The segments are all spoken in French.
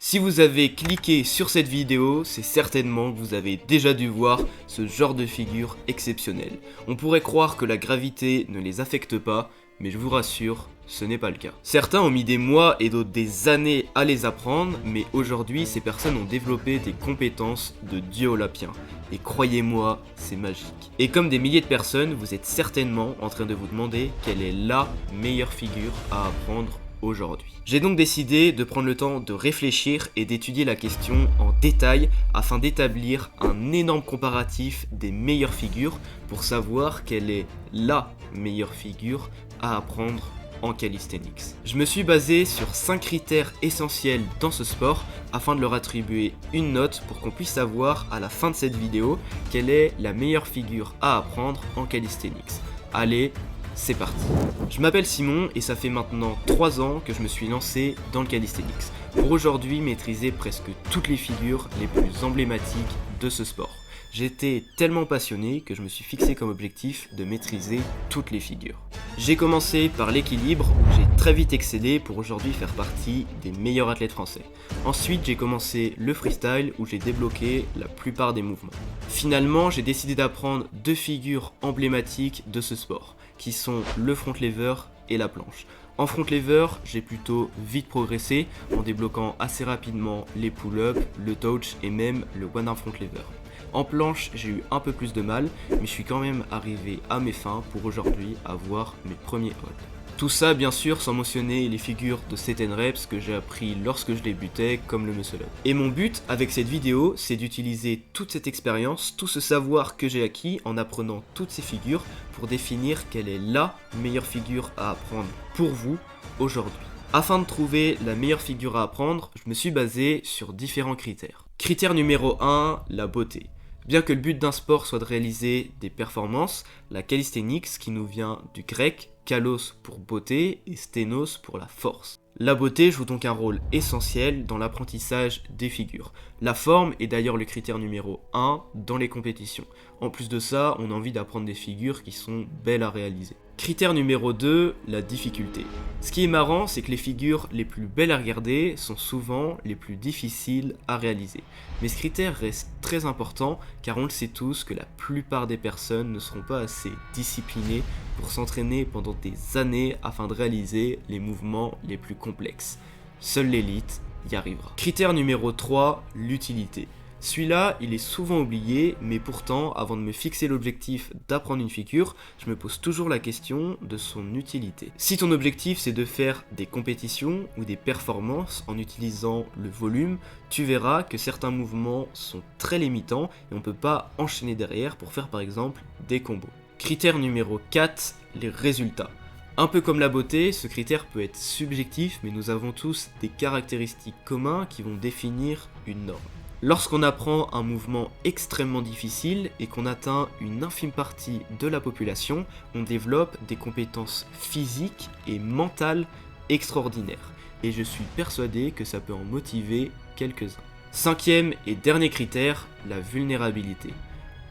Si vous avez cliqué sur cette vidéo, c'est certainement que vous avez déjà dû voir ce genre de figure exceptionnelle. On pourrait croire que la gravité ne les affecte pas, mais je vous rassure, ce n'est pas le cas. Certains ont mis des mois et d'autres des années à les apprendre, mais aujourd'hui ces personnes ont développé des compétences de dieu olympien. Et croyez-moi, c'est magique. Et comme des milliers de personnes, vous êtes certainement en train de vous demander quelle est la meilleure figure à apprendre aujourd'hui. J'ai donc décidé de prendre le temps de réfléchir et d'étudier la question en détail afin d'établir un énorme comparatif des meilleures figures pour savoir quelle est la meilleure figure à apprendre en calisthenics. Je me suis basé sur 5 critères essentiels dans ce sport afin de leur attribuer une note pour qu'on puisse savoir à la fin de cette vidéo quelle est la meilleure figure à apprendre en calisthenics. Allez, c'est parti. Je m'appelle Simon et ça fait maintenant 3 ans que je me suis lancé dans le calisthenics pour aujourd'hui maîtriser presque toutes les figures les plus emblématiques de ce sport. J'étais tellement passionné que je me suis fixé comme objectif de maîtriser toutes les figures. J'ai commencé par l'équilibre où j'ai très vite excellé pour aujourd'hui faire partie des meilleurs athlètes français. Ensuite j'ai commencé le freestyle où j'ai débloqué la plupart des mouvements. Finalement j'ai décidé d'apprendre 2 figures emblématiques de ce sport qui sont le front lever et la planche. En front lever, j'ai plutôt vite progressé en débloquant assez rapidement les pull-ups, le touch et même le one arm front lever. En planche, j'ai eu un peu plus de mal, mais je suis quand même arrivé à mes fins pour aujourd'hui avoir mes premiers holds. Tout ça bien sûr sans mentionner les figures de set and reps que j'ai appris lorsque je débutais comme le muscle up. Et mon but avec cette vidéo, c'est d'utiliser toute cette expérience, tout ce savoir que j'ai acquis en apprenant toutes ces figures pour définir quelle est la meilleure figure à apprendre pour vous aujourd'hui. Afin de trouver la meilleure figure à apprendre, je me suis basé sur différents critères. Critère numéro 1, la beauté. Bien que le but d'un sport soit de réaliser des performances, la calisthenics, qui nous vient du grec, kalos pour beauté et sténos pour la force. La beauté joue donc un rôle essentiel dans l'apprentissage des figures. La forme est d'ailleurs le critère numéro 1 dans les compétitions. En plus de ça, on a envie d'apprendre des figures qui sont belles à réaliser. Critère numéro 2, la difficulté. Ce qui est marrant, c'est que les figures les plus belles à regarder sont souvent les plus difficiles à réaliser. Mais ce critère reste très important car on le sait tous que la plupart des personnes ne seront pas assez disciplinées pour s'entraîner pendant des années afin de réaliser les mouvements les plus complexes. Seule l'élite y arrivera. Critère numéro 3, l'utilité. Celui-là, il est souvent oublié, mais pourtant, avant de me fixer l'objectif d'apprendre une figure, je me pose toujours la question de son utilité. Si ton objectif c'est de faire des compétitions ou des performances en utilisant le volume, tu verras que certains mouvements sont très limitants et on ne peut pas enchaîner derrière pour faire par exemple des combos. Critère numéro 4, les résultats. Un peu comme la beauté, ce critère peut être subjectif, mais nous avons tous des caractéristiques communes qui vont définir une norme. Lorsqu'on apprend un mouvement extrêmement difficile et qu'on atteint une infime partie de la population, on développe des compétences physiques et mentales extraordinaires. Et je suis persuadé que ça peut en motiver quelques-uns. 5e et dernier critère, la vulnérabilité.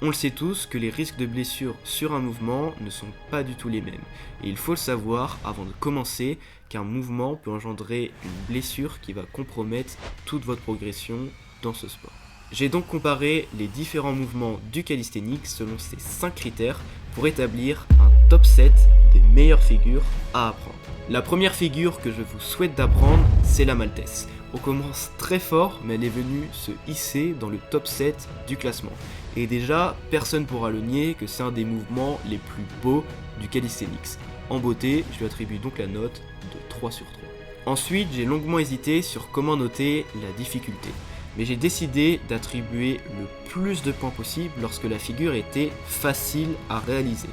On le sait tous que les risques de blessure sur un mouvement ne sont pas du tout les mêmes. Et il faut le savoir avant de commencer qu'un mouvement peut engendrer une blessure qui va compromettre toute votre progression dans ce sport. J'ai donc comparé les différents mouvements du calisthenics selon ces 5 critères pour établir un top 7 des meilleures figures à apprendre. La première figure que je vous souhaite d'apprendre, c'est la maltaise. On commence très fort, mais elle est venue se hisser dans le top 7 du classement. Et déjà, personne ne pourra le nier que c'est un des mouvements les plus beaux du calisthenics. En beauté, je lui attribue donc la note de 3 sur 3. Ensuite, j'ai longuement hésité sur comment noter la difficulté. Mais j'ai décidé d'attribuer le plus de points possible lorsque la figure était facile à réaliser.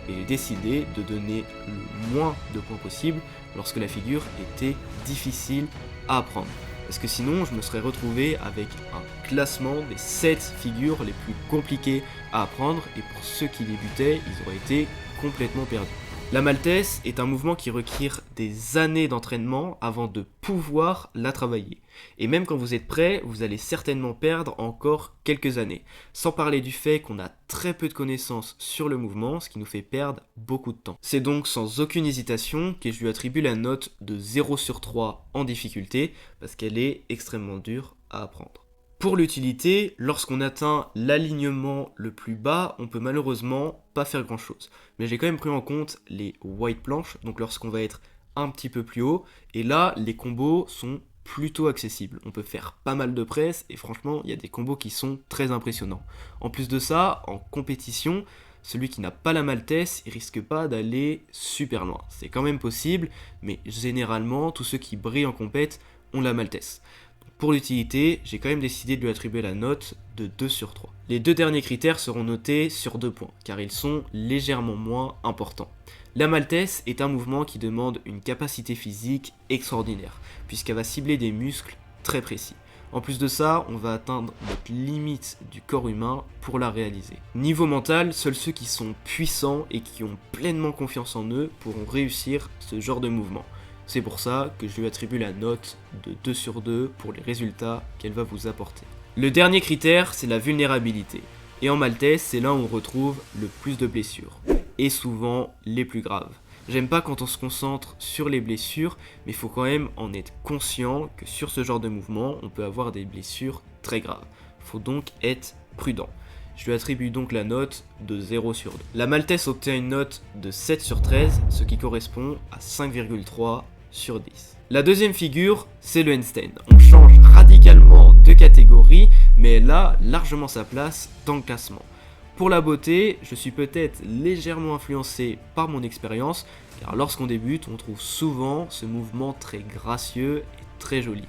Et j'ai décidé de donner le moins de points possible lorsque la figure était difficile à apprendre. Parce que sinon, je me serais retrouvé avec un classement des 7 figures les plus compliquées à apprendre. Et pour ceux qui débutaient, ils auraient été complètement perdus. La maltaise est un mouvement qui requiert des années d'entraînement avant de pouvoir la travailler. Et même quand vous êtes prêt, vous allez certainement perdre encore quelques années. Sans parler du fait qu'on a très peu de connaissances sur le mouvement, ce qui nous fait perdre beaucoup de temps. C'est donc sans aucune hésitation que je lui attribue la note de 0 sur 3 en difficulté, parce qu'elle est extrêmement dure à apprendre. Pour l'utilité, lorsqu'on atteint l'alignement le plus bas, on peut malheureusement pas faire grand chose. Mais j'ai quand même pris en compte les white planches, donc lorsqu'on va être un petit peu plus haut, et là les combos sont plutôt accessibles. On peut faire pas mal de presse, et franchement il y a des combos qui sont très impressionnants. En plus de ça, en compétition, celui qui n'a pas la maltaise, il risque pas d'aller super loin. C'est quand même possible, mais généralement tous ceux qui brillent en compète ont la maltaise. Pour l'utilité, j'ai quand même décidé de lui attribuer la note de 2 sur 3. Les deux derniers critères seront notés sur 2 points, car ils sont légèrement moins importants. La maltaise est un mouvement qui demande une capacité physique extraordinaire, puisqu'elle va cibler des muscles très précis. En plus de ça, on va atteindre notre limite du corps humain pour la réaliser. Niveau mental, seuls ceux qui sont puissants et qui ont pleinement confiance en eux pourront réussir ce genre de mouvement. C'est pour ça que je lui attribue la note de 2 sur 2 pour les résultats qu'elle va vous apporter. Le dernier critère, c'est la vulnérabilité. Et en maltaise, c'est là où on retrouve le plus de blessures. Et souvent les plus graves. J'aime pas quand on se concentre sur les blessures, mais il faut quand même en être conscient que sur ce genre de mouvement, on peut avoir des blessures très graves. Faut donc être prudent. Je lui attribue donc la note de 0 sur 2. La maltaise obtient une note de 7 sur 13, ce qui correspond à 5,3 sur 10. La deuxième figure, c'est le handstand. On change radicalement de catégorie, mais elle a largement sa place dans le classement. Pour la beauté, je suis peut-être légèrement influencé par mon expérience, car lorsqu'on débute, on trouve souvent ce mouvement très gracieux et très joli.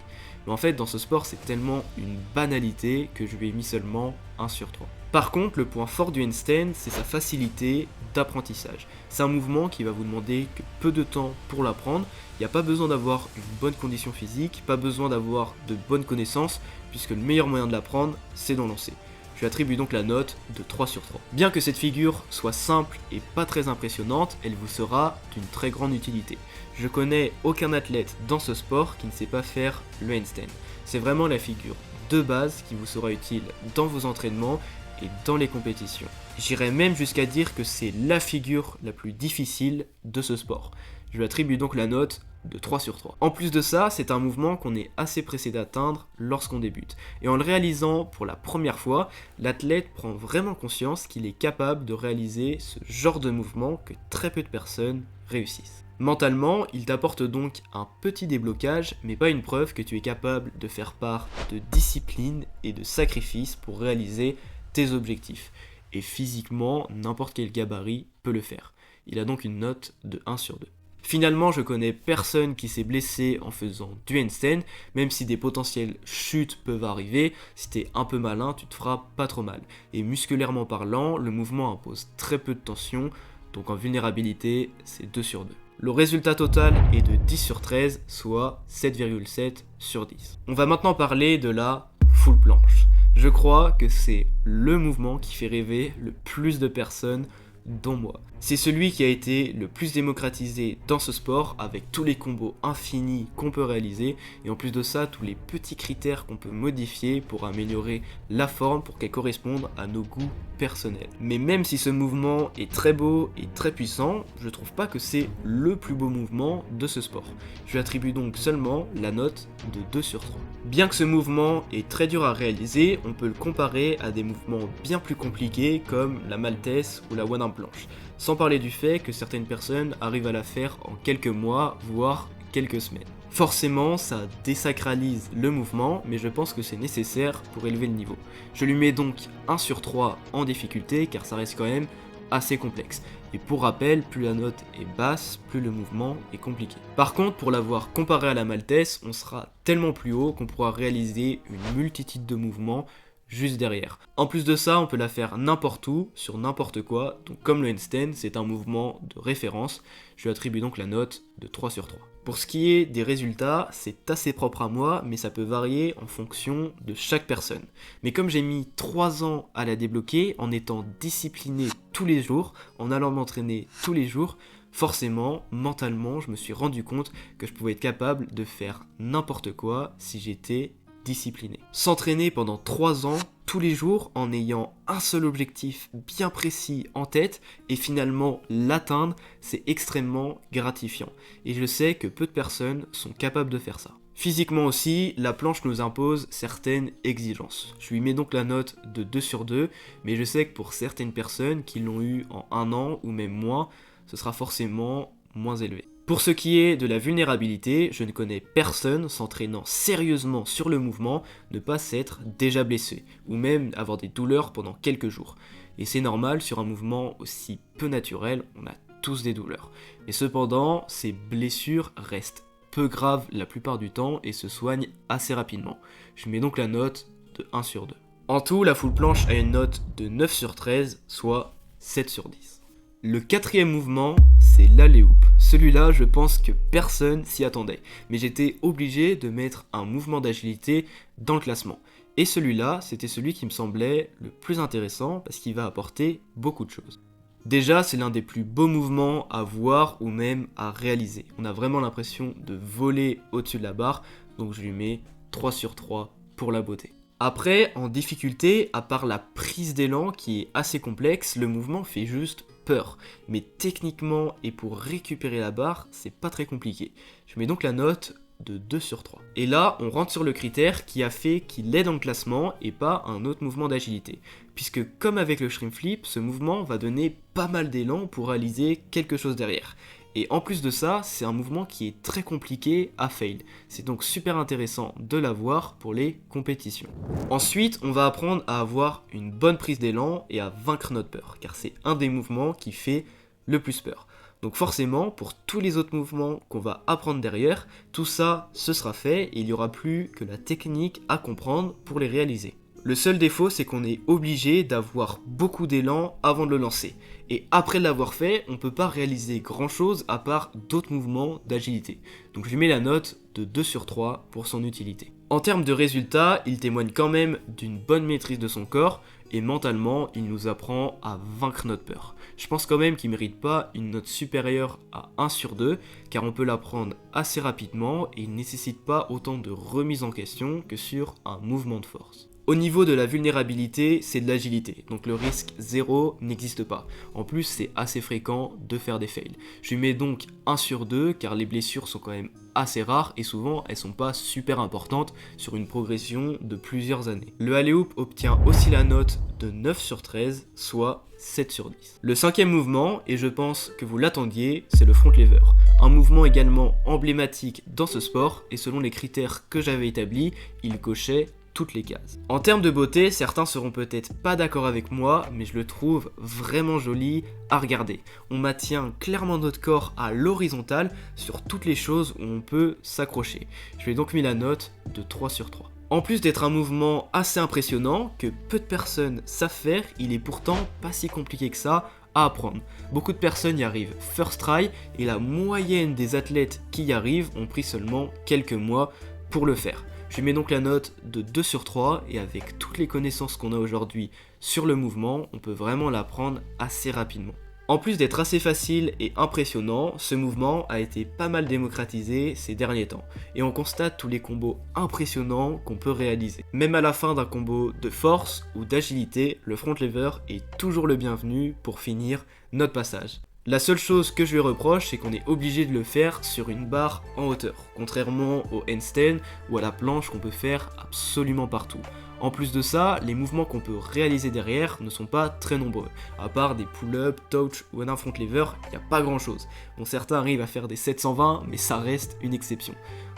Mais en fait, dans ce sport, c'est tellement une banalité que je lui ai mis seulement 1 sur 3. Par contre, le point fort du handstand, c'est sa facilité d'apprentissage. C'est un mouvement qui va vous demander que peu de temps pour l'apprendre. Il n'y a pas besoin d'avoir une bonne condition physique, pas besoin d'avoir de bonnes connaissances, puisque le meilleur moyen de l'apprendre, c'est d'en lancer. Je lui attribue donc la note de 3 sur 3. Bien que cette figure soit simple et pas très impressionnante, elle vous sera d'une très grande utilité. Je connais aucun athlète dans ce sport qui ne sait pas faire le handstand. C'est vraiment la figure de base qui vous sera utile dans vos entraînements et dans les compétitions. J'irais même jusqu'à dire que c'est la figure la plus difficile de ce sport. Je lui attribue donc la note de 3 sur 3. En plus de ça, c'est un mouvement qu'on est assez pressé d'atteindre lorsqu'on débute. Et en le réalisant pour la première fois, l'athlète prend vraiment conscience qu'il est capable de réaliser ce genre de mouvement que très peu de personnes réussissent. Mentalement, il t'apporte donc un petit déblocage, mais pas une preuve que tu es capable de faire part de discipline et de sacrifice pour réaliser tes objectifs. Et physiquement, n'importe quel gabarit peut le faire. Il a donc une note de 1 sur 2. Finalement, je connais personne qui s'est blessé en faisant du handstand, même si des potentielles chutes peuvent arriver, si t'es un peu malin, tu te feras pas trop mal. Et musculairement parlant, le mouvement impose très peu de tension, donc en vulnérabilité, c'est 2 sur 2. Le résultat total est de 10 sur 13, soit 7,7 sur 10. On va maintenant parler de la full planche. Je crois que c'est le mouvement qui fait rêver le plus de personnes, dont moi. C'est celui qui a été le plus démocratisé dans ce sport, avec tous les combos infinis qu'on peut réaliser, et en plus de ça, tous les petits critères qu'on peut modifier pour améliorer la forme pour qu'elle corresponde à nos goûts personnels. Mais même si ce mouvement est très beau et très puissant, je trouve pas que c'est le plus beau mouvement de ce sport. Je lui attribue donc seulement la note de 2 sur 3. Bien que ce mouvement est très dur à réaliser, on peut le comparer à des mouvements bien plus compliqués comme la maltaise ou la one arm planche. Sans parler du fait que certaines personnes arrivent à la faire en quelques mois, voire quelques semaines. Forcément, ça désacralise le mouvement, mais je pense que c'est nécessaire pour élever le niveau. Je lui mets donc 1 sur 3 en difficulté, car ça reste quand même assez complexe. Et pour rappel, plus la note est basse, plus le mouvement est compliqué. Par contre, pour l'avoir comparé à la maltaise, on sera tellement plus haut qu'on pourra réaliser une multitude de mouvements juste derrière. En plus de ça, on peut la faire n'importe où, sur n'importe quoi, donc comme le handstand, c'est un mouvement de référence, je lui attribue donc la note de 3 sur 3. Pour ce qui est des résultats, c'est assez propre à moi, mais ça peut varier en fonction de chaque personne. Mais comme j'ai mis 3 ans à la débloquer, en étant discipliné tous les jours, en allant m'entraîner tous les jours, Forcément, mentalement, je me suis rendu compte que je pouvais être capable de faire n'importe quoi si j'étais discipliné. S'entraîner pendant 3 ans, tous les jours, en ayant un seul objectif bien précis en tête, et finalement l'atteindre, c'est extrêmement gratifiant. Et je sais que peu de personnes sont capables de faire ça. Physiquement aussi, la planche nous impose certaines exigences. Je lui mets donc la note de 2 sur 2, mais je sais que pour certaines personnes qui l'ont eu en 1 an ou même moins, ce sera forcément moins élevé. Pour ce qui est de la vulnérabilité, je ne connais personne s'entraînant sérieusement sur le mouvement ne pas s'être déjà blessé, ou même avoir des douleurs pendant quelques jours. Et c'est normal, sur un mouvement aussi peu naturel, on a tous des douleurs. Et cependant, ces blessures restent peu graves la plupart du temps et se soignent assez rapidement. Je mets donc la note de 1 sur 2. En tout, la full planche a une note de 9 sur 13, soit 7 sur 10. Le 4e mouvement, c'est l'alley-oop. Celui-là, je pense que personne s'y attendait, mais j'étais obligé de mettre un mouvement d'agilité dans le classement. Et celui-là, c'était celui qui me semblait le plus intéressant parce qu'il va apporter beaucoup de choses. Déjà, c'est l'un des plus beaux mouvements à voir ou même à réaliser. On a vraiment l'impression de voler au-dessus de la barre, donc je lui mets 3 sur 3 pour la beauté. Après, en difficulté, à part la prise d'élan qui est assez complexe, le mouvement fait juste peur. Mais techniquement et pour récupérer la barre, c'est pas très compliqué. Je mets donc la note de 2 sur 3. Et là, on rentre sur le critère qui a fait qu'il est dans le classement et pas un autre mouvement d'agilité. Puisque comme avec le shrimp flip, ce mouvement va donner pas mal d'élan pour réaliser quelque chose derrière. Et en plus de ça, c'est un mouvement qui est très compliqué à fail. C'est donc super intéressant de l'avoir pour les compétitions. Ensuite, on va apprendre à avoir une bonne prise d'élan et à vaincre notre peur, car c'est un des mouvements qui fait le plus peur. Donc forcément, pour tous les autres mouvements qu'on va apprendre derrière, tout ça, ce sera fait et il n'y aura plus que la technique à comprendre pour les réaliser. Le seul défaut, c'est qu'on est obligé d'avoir beaucoup d'élan avant de le lancer. Et après l'avoir fait, on ne peut pas réaliser grand chose à part d'autres mouvements d'agilité. Donc je lui mets la note de 2 sur 3 pour son utilité. En termes de résultats, il témoigne quand même d'une bonne maîtrise de son corps et mentalement, il nous apprend à vaincre notre peur. Je pense quand même qu'il ne mérite pas une note supérieure à 1 sur 2 car on peut l'apprendre assez rapidement et il ne nécessite pas autant de remise en question que sur un mouvement de force. Au niveau de la vulnérabilité, c'est de l'agilité, donc le risque 0 n'existe pas. En plus, c'est assez fréquent de faire des fails. Je lui mets donc 1 sur 2 car les blessures sont quand même assez rares et souvent elles sont pas super importantes sur une progression de plusieurs années. Le alley-oop obtient aussi la note de 9 sur 13, soit 7 sur 10. Le 5e mouvement, et je pense que vous l'attendiez, c'est le front lever. Un mouvement également emblématique dans ce sport et selon les critères que j'avais établis, il cochait toutes les cases. En termes de beauté, certains seront peut-être pas d'accord avec moi, mais je le trouve vraiment joli à regarder. On maintient clairement notre corps à l'horizontale sur toutes les choses où on peut s'accrocher. Je lui ai donc mis la note de 3 sur 3. En plus d'être un mouvement assez impressionnant, que peu de personnes savent faire, il est pourtant pas si compliqué que ça à apprendre. Beaucoup de personnes y arrivent first try, et la moyenne des athlètes qui y arrivent ont pris seulement quelques mois pour le faire. Je lui mets donc la note de 2 sur 3 et avec toutes les connaissances qu'on a aujourd'hui sur le mouvement, on peut vraiment l'apprendre assez rapidement. En plus d'être assez facile et impressionnant, ce mouvement a été pas mal démocratisé ces derniers temps et on constate tous les combos impressionnants qu'on peut réaliser. Même à la fin d'un combo de force ou d'agilité, le front lever est toujours le bienvenu pour finir notre passage. La seule chose que je lui reproche, c'est qu'on est obligé de le faire sur une barre en hauteur, contrairement au handstand ou à la planche qu'on peut faire absolument partout. En plus de ça, les mouvements qu'on peut réaliser derrière ne sont pas très nombreux. À part des pull-ups, touch ou un front lever, il n'y a pas grand chose. Bon, certains arrivent à faire des 720, mais ça reste une exception.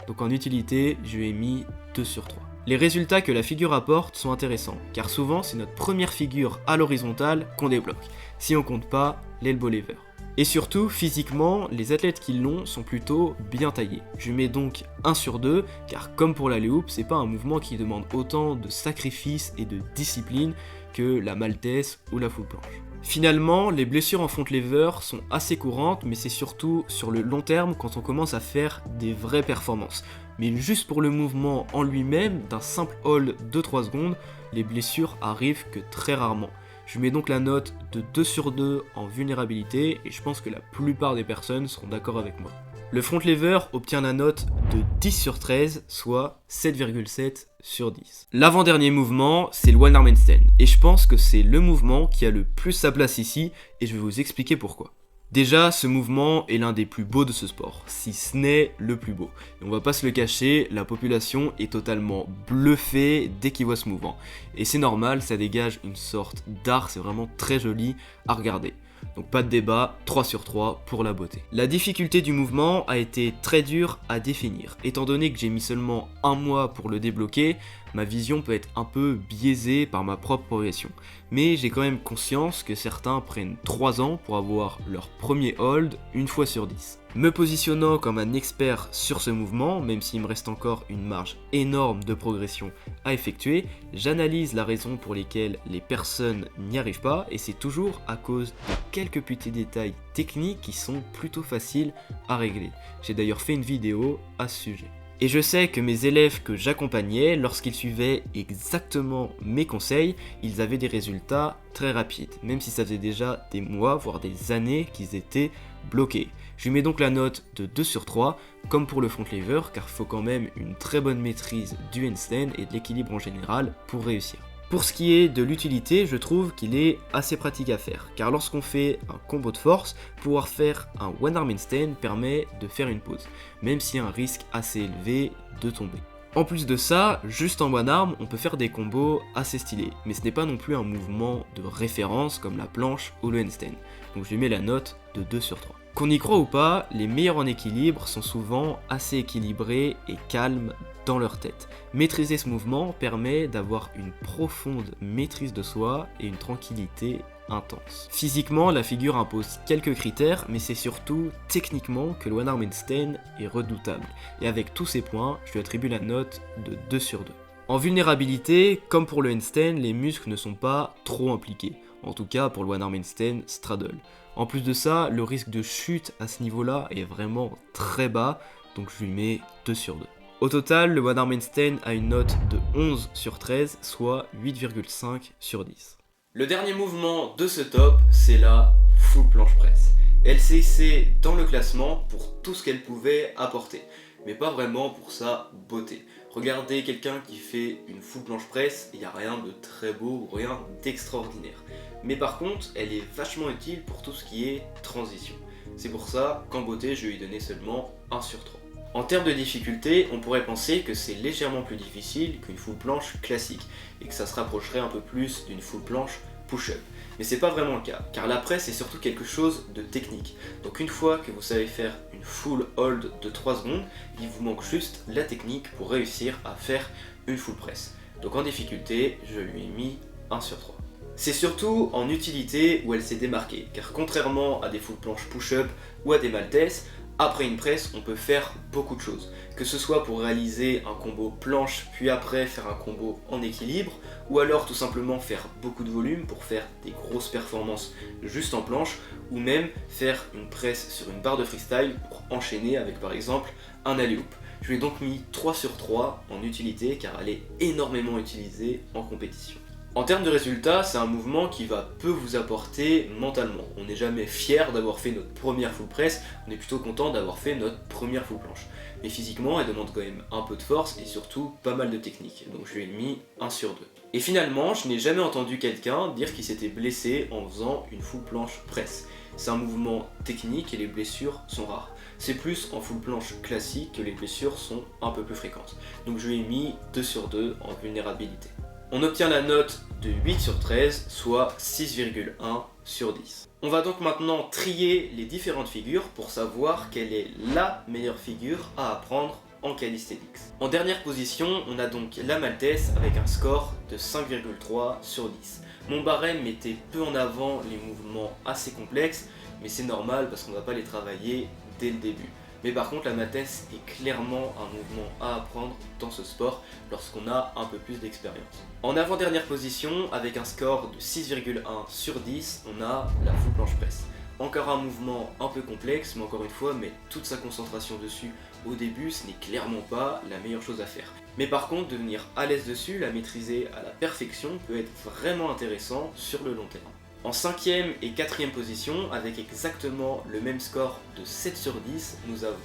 Donc en utilité, je lui ai mis 2 sur 3. Les résultats que la figure apporte sont intéressants, car souvent c'est notre première figure à l'horizontale qu'on débloque, si on compte pas l'elbow lever. Et surtout, physiquement, les athlètes qui l'ont sont plutôt bien taillés. Je mets donc 1 sur 2, car comme pour l'alley-oop, c'est pas un mouvement qui demande autant de sacrifice et de discipline que la maltaise ou la full planche. Finalement, les blessures en front lever sont assez courantes, mais c'est surtout sur le long terme quand on commence à faire des vraies performances. Mais juste pour le mouvement en lui-même, d'un simple hold de 3 secondes, les blessures arrivent que très rarement. Je lui mets donc la note de 2 sur 2 en vulnérabilité et je pense que la plupart des personnes seront d'accord avec moi. Le front lever obtient la note de 10 sur 13, soit 7,7 sur 10. L'avant-dernier mouvement, c'est le one arm handstand, et je pense que c'est le mouvement qui a le plus sa place ici, et je vais vous expliquer pourquoi. Déjà, ce mouvement est l'un des plus beaux de ce sport, si ce n'est le plus beau. Et on va pas se le cacher, la population est totalement bluffée dès qu'ils voient ce mouvement. Et c'est normal, ça dégage une sorte d'art, c'est vraiment très joli à regarder. Donc pas de débat, 3 sur 3 pour la beauté. La difficulté du mouvement a été très dure à définir. Étant donné que j'ai mis seulement un mois pour le débloquer, ma vision peut être un peu biaisée par ma propre progression. Mais j'ai quand même conscience que certains prennent 3 ans pour avoir leur premier hold une fois sur 10. Me positionnant comme un expert sur ce mouvement, même s'il me reste encore une marge énorme de progression à effectuer, j'analyse la raison pour lesquelles les personnes n'y arrivent pas, et c'est toujours à cause de quelques petits détails techniques qui sont plutôt faciles à régler. J'ai d'ailleurs fait une vidéo à ce sujet. Et je sais que mes élèves que j'accompagnais, lorsqu'ils suivaient exactement mes conseils, ils avaient des résultats très rapides, même si ça faisait déjà des mois, voire des années qu'ils étaient bloqués. Je lui mets donc la note de 2 sur 3, comme pour le front lever, car il faut quand même une très bonne maîtrise du handstand et de l'équilibre en général pour réussir. Pour ce qui est de l'utilité, je trouve qu'il est assez pratique à faire, car lorsqu'on fait un combo de force, pouvoir faire un one arm handstand permet de faire une pause, même s'il y a un risque assez élevé de tomber. En plus de ça, juste en one arm, on peut faire des combos assez stylés, mais ce n'est pas non plus un mouvement de référence comme la planche ou le handstand, donc je lui mets la note de 2 sur 3. Qu'on y croit ou pas, les meilleurs en équilibre sont souvent assez équilibrés et calmes dans leur tête. Maîtriser ce mouvement permet d'avoir une profonde maîtrise de soi et une tranquillité intense. Physiquement, la figure impose quelques critères, mais c'est surtout techniquement que le one arm handstand est redoutable. Et avec tous ces points, je lui attribue la note de 2 sur 2. En vulnérabilité, comme pour le handstand, les muscles ne sont pas trop impliqués. En tout cas pour le one arm handstand straddle. En plus de ça, le risque de chute à ce niveau-là est vraiment très bas, donc je lui mets 2 sur 2. Au total, le one arm handstand a une note de 11 sur 13, soit 8,5 sur 10. Le dernier mouvement de ce top, c'est la full planche press. Elle s'est hissée dans le classement pour tout ce qu'elle pouvait apporter, mais pas vraiment pour sa beauté. Regardez quelqu'un qui fait une full planche press, il n'y a rien de très beau ou rien d'extraordinaire. Mais par contre, elle est vachement utile pour tout ce qui est transition. C'est pour ça qu'en beauté, je lui ai donné seulement 1 sur 3. En termes de difficulté, on pourrait penser que c'est légèrement plus difficile qu'une full planche classique et que ça se rapprocherait un peu plus d'une full planche push-up. Mais c'est pas vraiment le cas, car la presse est surtout quelque chose de technique. Donc une fois que vous savez faire une full hold de 3 secondes, il vous manque juste la technique pour réussir à faire une full press. Donc en difficulté, je lui ai mis 1 sur 3. C'est surtout en utilité où elle s'est démarquée, car contrairement à des full planches push-up ou à des maltesses, après une presse, on peut faire beaucoup de choses. Que ce soit pour réaliser un combo planche, puis après faire un combo en équilibre, ou alors tout simplement faire beaucoup de volume pour faire des grosses performances juste en planche, ou même faire une presse sur une barre de freestyle pour enchaîner avec par exemple un alley-oop. Je lui ai donc mis 3 sur 3 en utilité car elle est énormément utilisée en compétition. En termes de résultats, c'est un mouvement qui va peu vous apporter mentalement. On n'est jamais fier d'avoir fait notre première full press, on est plutôt content d'avoir fait notre première full planche. Mais physiquement, elle demande quand même un peu de force et surtout pas mal de technique, donc je lui ai mis 1 sur 2. Et finalement, je n'ai jamais entendu quelqu'un dire qu'il s'était blessé en faisant une full planche press. C'est un mouvement technique et les blessures sont rares. C'est plus en full planche classique que les blessures sont un peu plus fréquentes. Donc je lui ai mis 2 sur 2 en vulnérabilité. On obtient la note de 8 sur 13, soit 6,1 sur 10. On va donc maintenant trier les différentes figures pour savoir quelle est la meilleure figure à apprendre en calisthenics. En dernière position, on a donc la maltese avec un score de 5,3 sur 10. Mon barème mettait peu en avant les mouvements assez complexes, mais c'est normal parce qu'on ne va pas les travailler dès le début. Mais par contre, la maltese est clairement un mouvement à apprendre dans ce sport lorsqu'on a un peu plus d'expérience. En avant-dernière position, avec un score de 6,1 sur 10, on a la full planche press. Encore un mouvement un peu complexe, mais encore une fois, mettre toute sa concentration dessus au début, ce n'est clairement pas la meilleure chose à faire. Mais par contre, devenir à l'aise dessus, la maîtriser à la perfection, peut être vraiment intéressant sur le long terme. En 5e et 4e position, avec exactement le même score de 7 sur 10, nous avons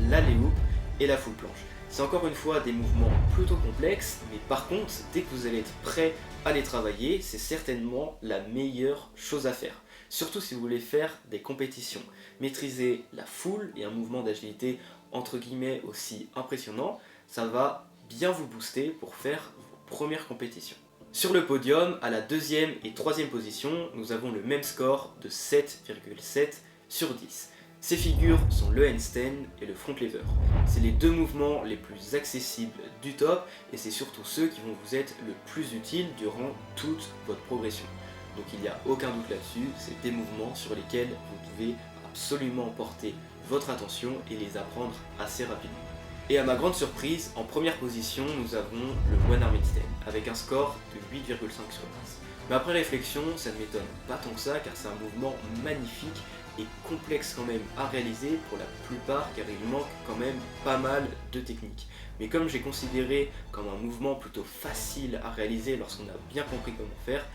l'alley hoop et la full planche. C'est encore une fois des mouvements plutôt complexes, mais par contre, dès que vous allez être prêt à les travailler, c'est certainement la meilleure chose à faire. Surtout si vous voulez faire des compétitions. Maîtriser la full et un mouvement d'agilité entre guillemets aussi impressionnant, ça va bien vous booster pour faire vos premières compétitions. Sur le podium, à la 2e et 3e position, nous avons le même score de 7,7 sur 10. Ces figures sont le handstand et le front lever. C'est les deux mouvements les plus accessibles du top et c'est surtout ceux qui vont vous être le plus utiles durant toute votre progression. Donc il n'y a aucun doute là-dessus, c'est des mouvements sur lesquels vous devez absolument porter votre attention et les apprendre assez rapidement. Et à ma grande surprise, en première position, nous avons le one arm handstand avec un score de 8,5 sur 10. Mais après réflexion, ça ne m'étonne pas tant que ça car c'est un mouvement magnifique et complexe quand même à réaliser pour la plupart car il manque quand même pas mal de techniques. Mais comme j'ai considéré comme un mouvement plutôt facile à réaliser lorsqu'on a bien compris comment faire,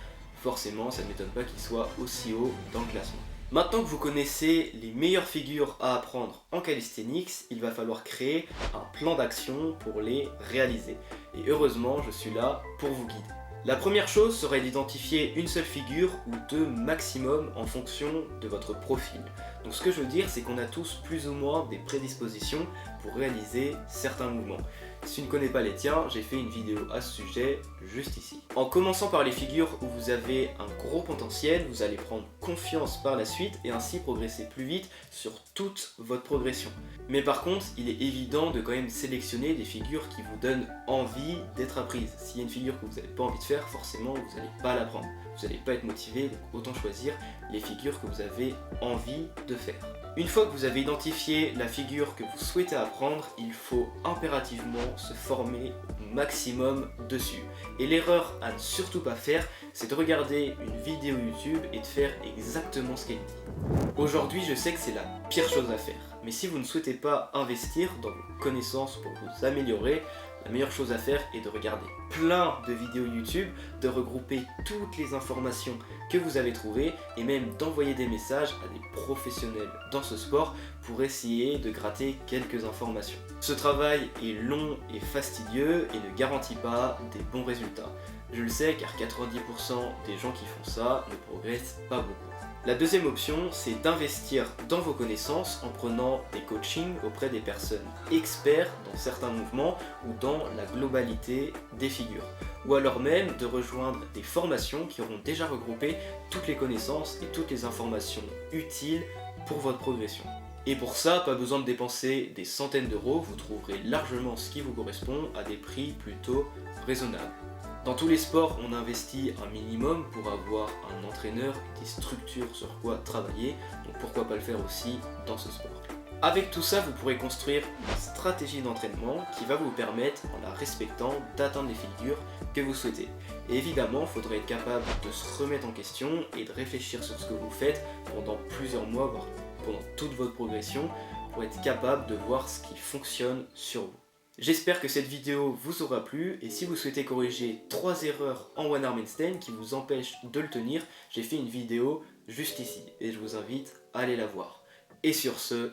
forcément ça ne m'étonne pas qu'il soit aussi haut dans le classement. Maintenant que vous connaissez les meilleures figures à apprendre en calisthenics, il va falloir créer un plan d'action pour les réaliser. Et heureusement, je suis là pour vous guider. La première chose serait d'identifier une seule figure ou deux maximum en fonction de votre profil. Donc ce que je veux dire, c'est qu'on a tous plus ou moins des prédispositions pour réaliser certains mouvements. Si tu ne connais pas les tiens, j'ai fait une vidéo à ce sujet juste ici. En commençant par les figures où vous avez un gros potentiel, vous allez prendre confiance par la suite et ainsi progresser plus vite sur toute votre progression. Mais par contre, il est évident de quand même sélectionner des figures qui vous donnent envie d'être apprises. S'il y a une figure que vous n'avez pas envie de faire, forcément vous n'allez pas l'apprendre. Vous n'allez pas être motivé, donc autant choisir les figures que vous avez envie de faire. Une fois que vous avez identifié la figure que vous souhaitez apprendre, il faut impérativement se former au maximum dessus. Et l'erreur à ne surtout pas faire, c'est de regarder une vidéo YouTube et de faire exactement ce qu'elle dit. Aujourd'hui, je sais que c'est la pire chose à faire, mais si vous ne souhaitez pas investir dans vos connaissances pour vous améliorer, la meilleure chose à faire est de regarder plein de vidéos YouTube, de regrouper toutes les informations que vous avez trouvées et même d'envoyer des messages à des professionnels dans ce sport pour essayer de gratter quelques informations. Ce travail est long et fastidieux et ne garantit pas des bons résultats. Je le sais car 90% des gens qui font ça ne progressent pas beaucoup. La deuxième option, c'est d'investir dans vos connaissances en prenant des coachings auprès des personnes experts dans certains mouvements ou dans la globalité des figures. Ou alors même de rejoindre des formations qui auront déjà regroupé toutes les connaissances et toutes les informations utiles pour votre progression. Et pour ça, pas besoin de dépenser des centaines d'euros, vous trouverez largement ce qui vous correspond à des prix plutôt raisonnables. Dans tous les sports, on investit un minimum pour avoir un entraîneur et des structures sur quoi travailler, donc pourquoi pas le faire aussi dans ce sport. Avec tout ça, vous pourrez construire une stratégie d'entraînement qui va vous permettre, en la respectant, d'atteindre les figures que vous souhaitez. Et évidemment, il faudra être capable de se remettre en question et de réfléchir sur ce que vous faites pendant plusieurs mois, voire pendant toute votre progression, pour être capable de voir ce qui fonctionne sur vous. J'espère que cette vidéo vous aura plu et si vous souhaitez corriger 3 erreurs en one arm handstand qui vous empêchent de le tenir, j'ai fait une vidéo juste ici et je vous invite à aller la voir. Et sur ce,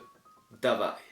bye bye.